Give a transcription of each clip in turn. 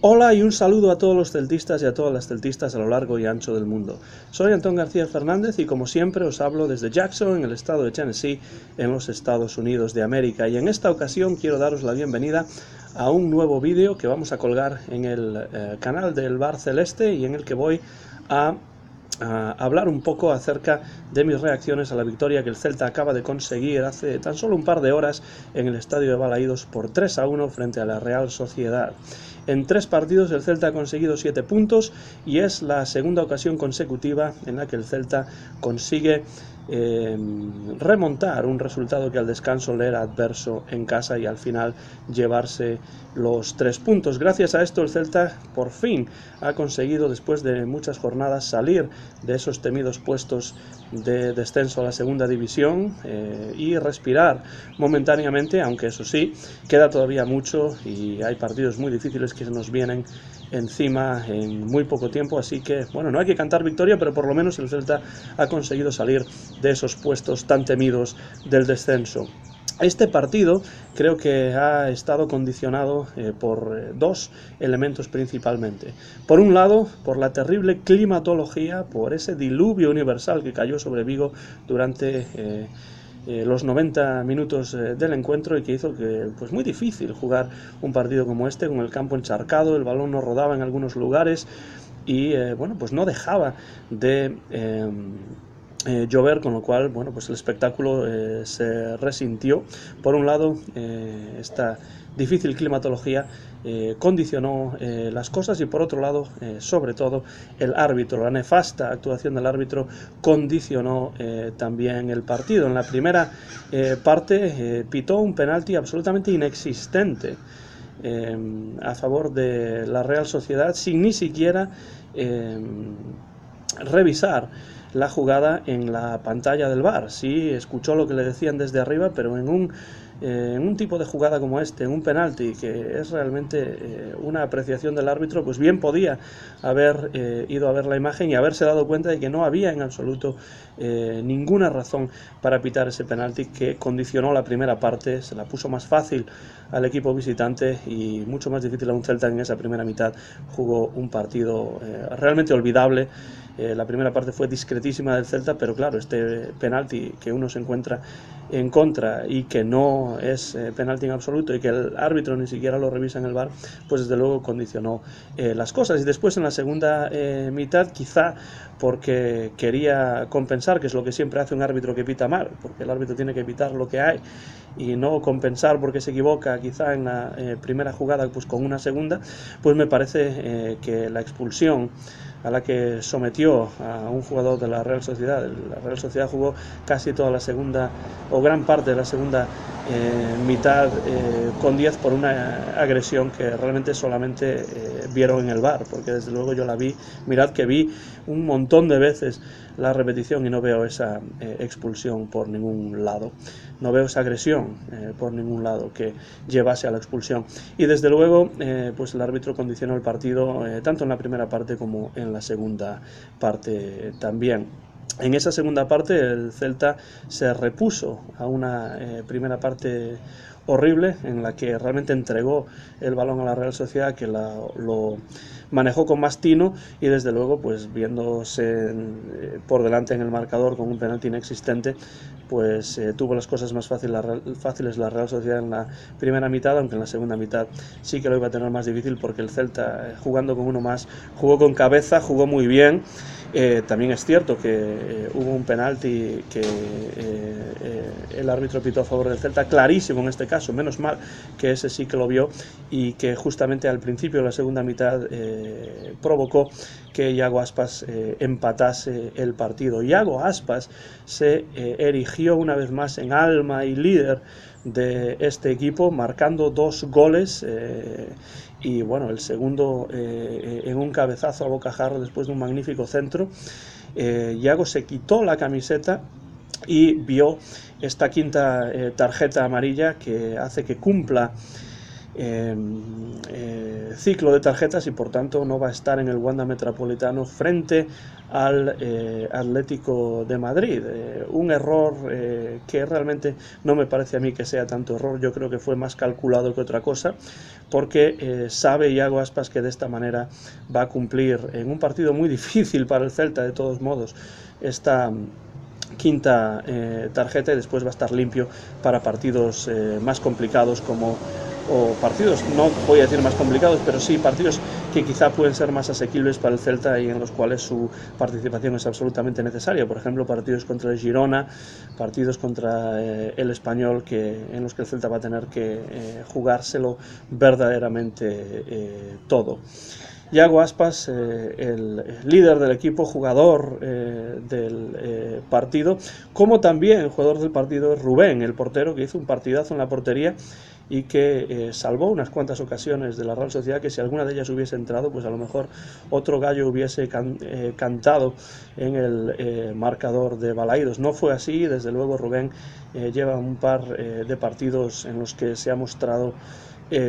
Hola y un saludo a todos los celtistas y a todas las celtistas a lo largo y ancho del mundo. Soy Antón García Fernández y como siempre os hablo desde Jackson, en el estado de Tennessee, en los Estados Unidos de América. Y en esta ocasión quiero daros la bienvenida a un nuevo vídeo que vamos a colgar en el canal del Bar Celeste y en el que voy a hablar un poco acerca de mis reacciones a la victoria que el Celta acaba de conseguir hace tan solo un par de horas en el estadio de Balaídos por 3-1 frente a la Real Sociedad. En 3 partidos el Celta ha conseguido 7 puntos y es la segunda ocasión consecutiva en la que el Celta consigue remontar un resultado que al descanso le era adverso en casa y al final llevarse los 3 puntos. Gracias a esto el Celta por fin ha conseguido, después de muchas jornadas, salir de esos temidos puestos de descenso a la segunda división y respirar momentáneamente, aunque eso sí, queda todavía mucho y hay partidos muy difíciles que se nos vienen encima en muy poco tiempo, así que bueno, no hay que cantar victoria, pero por lo menos el Celta ha conseguido salir de esos puestos tan temidos del descenso. Este partido creo que ha estado condicionado por dos elementos principalmente. Por un lado, por la terrible climatología, por ese diluvio universal que cayó sobre Vigo durante los 90 minutos del encuentro y que hizo que pues muy difícil jugar un partido como este, con el campo encharcado, el balón no rodaba en algunos lugares y bueno, pues no dejaba de llover, con lo cual bueno, pues el espectáculo se resintió. Por un lado, esta difícil climatología condicionó las cosas y por otro lado, sobre todo, el árbitro, la nefasta actuación del árbitro condicionó también el partido. En la primera parte pitó un penalti absolutamente inexistente a favor de la Real Sociedad sin ni siquiera revisar la jugada en la pantalla del VAR. Sí, escuchó lo que le decían desde arriba, pero en un tipo de jugada como este, en un penalti, que es realmente una apreciación del árbitro, pues bien podía haber ido a ver la imagen y haberse dado cuenta de que no había en absoluto ninguna razón para pitar ese penalti que condicionó la primera parte, se la puso más fácil al equipo visitante y mucho más difícil a un Celta que en esa primera mitad jugó un partido realmente olvidable. La primera parte fue discretísima del Celta, pero claro, este penalti que uno se encuentra en contra y que no es penalti en absoluto y que el árbitro ni siquiera lo revisa en el VAR, pues desde luego condicionó las cosas. Y después en la segunda mitad, quizá porque quería compensar, que es lo que siempre hace un árbitro que pita mal, porque el árbitro tiene que pitar lo que hay y no compensar porque se equivoca quizá en la primera jugada pues con una segunda, pues me parece que la expulsión a la que sometió a un jugador de la Real Sociedad. La Real Sociedad jugó casi toda la segunda o gran parte de la segunda mitad con 10 por una agresión que realmente solamente vieron en el VAR, porque desde luego yo la vi, mirad que vi un montón de veces la repetición y no veo esa expulsión por ningún lado, no veo esa agresión por ningún lado que llevase a la expulsión. Y desde luego pues el árbitro condicionó el partido tanto en la primera parte como en la segunda parte también. En esa segunda parte el Celta se repuso a una primera parte horrible en la que realmente entregó el balón a la Real Sociedad, que lo manejó con más tino y desde luego pues viéndose por delante en el marcador con un penalti inexistente, pues tuvo las cosas más fáciles la Real Sociedad en la primera mitad, aunque en la segunda mitad sí que lo iba a tener más difícil porque el Celta, jugando con uno más, jugó con cabeza, jugó muy bien. También es cierto que hubo un penalti que el árbitro pitó a favor del Celta, clarísimo en este caso, menos mal que ese sí que lo vio y que justamente al principio de la segunda mitad provocó que Iago Aspas empatase el partido. Iago Aspas se erigió una vez más en alma y líder de este equipo, marcando 2 goles y bueno, el segundo en un cabezazo a bocajarro después de un magnífico centro. Iago se quitó la camiseta y vio esta quinta tarjeta amarilla que hace que cumpla ciclo de tarjetas y por tanto no va a estar en el Wanda Metropolitano frente al Atlético de Madrid. Un error que realmente no me parece a mí que sea tanto error, yo creo que fue más calculado que otra cosa, porque sabe Iago Aspas que de esta manera va a cumplir en un partido muy difícil para el Celta, de todos modos, esta quinta tarjeta, y después va a estar limpio para partidos más complicados o partidos, no voy a decir más complicados, pero sí partidos que quizá pueden ser más asequibles para el Celta y en los cuales su participación es absolutamente necesaria. Por ejemplo, partidos contra el Girona, partidos contra el Español, en los que el Celta va a tener que jugárselo verdaderamente todo. Iago Aspas, el líder del equipo, jugador del partido, como también jugador del partido es Rubén, el portero, que hizo un partidazo en la portería y que salvó unas cuantas ocasiones de la Real Sociedad, que si alguna de ellas hubiese entrado, pues a lo mejor otro gallo hubiese cantado en el marcador de Balaídos. No fue así, desde luego Rubén lleva un par de partidos en los que se ha mostrado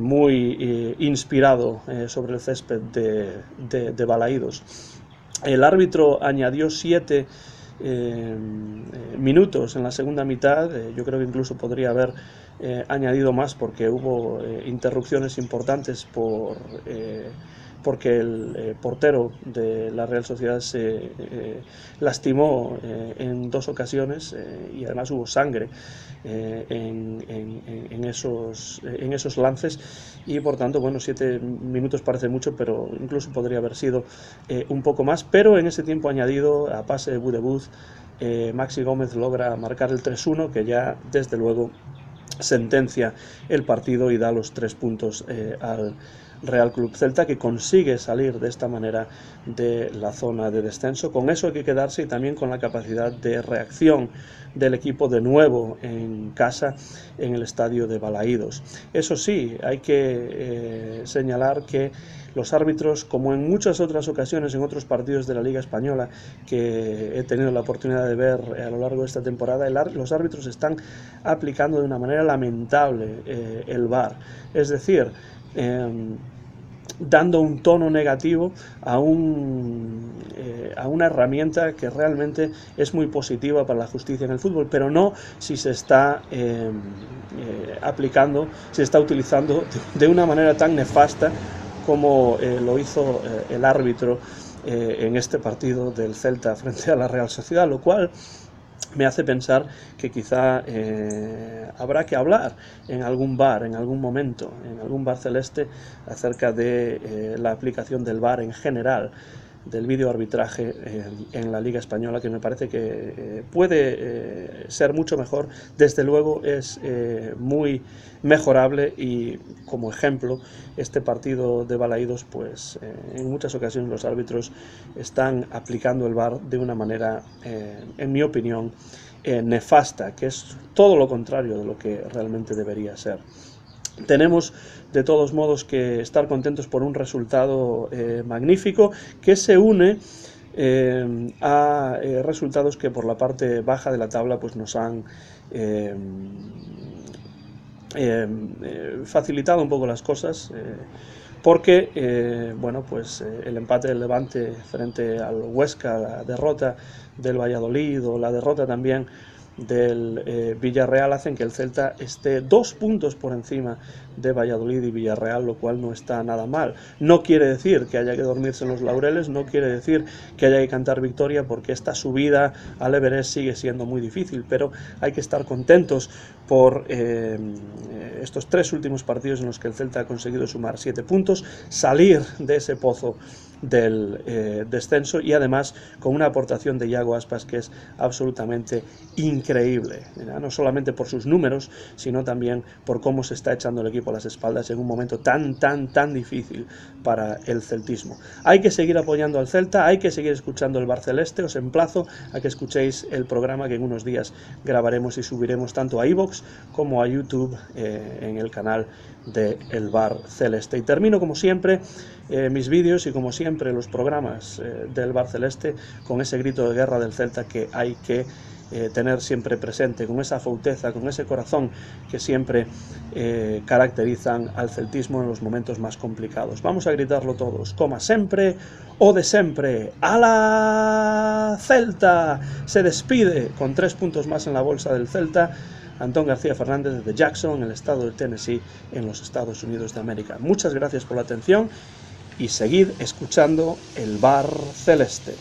muy inspirado sobre el césped de Balaídos. El árbitro añadió 7 minutos en la segunda mitad. Yo creo que incluso podría haber añadido más, porque hubo interrupciones importantes porque el portero de la Real Sociedad se lastimó en 2 ocasiones y además hubo sangre en esos lances, y por tanto, bueno, 7 minutos parece mucho, pero incluso podría haber sido un poco más. Pero en ese tiempo añadido, a pase de Budebuz, Maxi Gómez logra marcar el 3-1, que ya desde luego sentencia el partido y da los 3 puntos al Real Club Celta, que consigue salir de esta manera de la zona de descenso. Con eso hay que quedarse, y también con la capacidad de reacción del equipo de nuevo en casa en el estadio de Balaídos. Eso sí, hay que señalar que los árbitros, como en muchas otras ocasiones en otros partidos de la Liga Española que he tenido la oportunidad de ver a lo largo de esta temporada, los árbitros están aplicando de una manera lamentable el VAR. Es decir, dando un tono negativo a una herramienta que realmente es muy positiva para la justicia en el fútbol, pero no si se está aplicando, se está utilizando de una manera tan nefasta como lo hizo el árbitro en este partido del Celta frente a la Real Sociedad, lo cual me hace pensar que quizá habrá que hablar en algún bar, en algún momento, en algún bar celeste, acerca de la aplicación del VAR en general, del videoarbitraje en la Liga Española, que me parece que puede ser mucho mejor. Desde luego es muy mejorable, y como ejemplo, este partido de Balaídos, pues en muchas ocasiones los árbitros están aplicando el VAR de una manera, en mi opinión, nefasta, que es todo lo contrario de lo que realmente debería ser. Tenemos de todos modos que estar contentos por un resultado magnífico, que se une a resultados que por la parte baja de la tabla pues nos han facilitado un poco las cosas, porque bueno, pues el empate del Levante frente al Huesca, la derrota del Valladolid o la derrota también del Villarreal hacen que el Celta esté 2 puntos por encima de Valladolid y Villarreal, lo cual no está nada mal. No quiere decir que haya que dormirse en los laureles, no quiere decir que haya que cantar victoria, porque esta subida al Everest sigue siendo muy difícil, pero hay que estar contentos por estos 3 últimos partidos en los que el Celta ha conseguido sumar 7 puntos, salir de ese pozo del descenso, y además con una aportación de Iago Aspas que es absolutamente increíble, no solamente por sus números, sino también por cómo se está echando el equipo a las espaldas en un momento tan difícil para el celtismo. Hay que seguir apoyando al Celta, hay que seguir escuchando el Bar Celeste. Os emplazo a que escuchéis el programa que en unos días grabaremos y subiremos tanto a iVoox como a YouTube en el canal de El Bar Celeste. Y termino como siempre mis vídeos y como siempre los programas del Bar Celeste con ese grito de guerra del Celta que hay que tener siempre presente, con esa fauteza, con ese corazón que siempre caracterizan al celtismo en los momentos más complicados. Vamos a gritarlo todos, coma sempre o de sempre, ¡a la Celta! Se despide con 3 puntos más en la bolsa del Celta Antón García Fernández desde Jackson, en el estado de Tennessee, en los Estados Unidos de América. Muchas gracias por la atención y seguid escuchando el Bar Celeste.